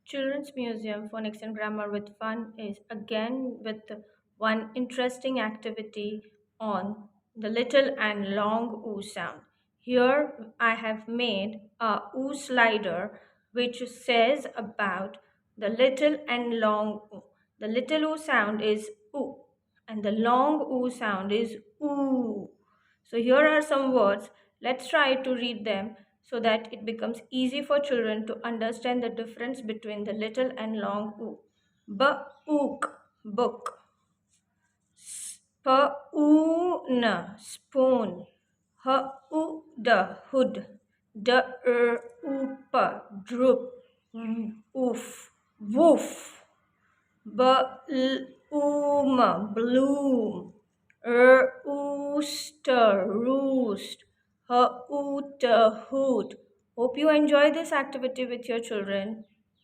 Children's Museum Phonics and Grammar with Fun is again with one interesting activity on the little and long oo sound. Here I have made a oo slider which says about the little and long oo. The little oo sound is oo and the long oo sound is oo. So here are some words. Let's try to read them so that it becomes easy for children to understand the difference between the little and long oo. Ook, book. Spoon, spoon. Hood, hood. Oop, droop. Oof, woof. Bloom. Rooster, roost. Hoot, hoot. Hope you enjoy this activity with your children.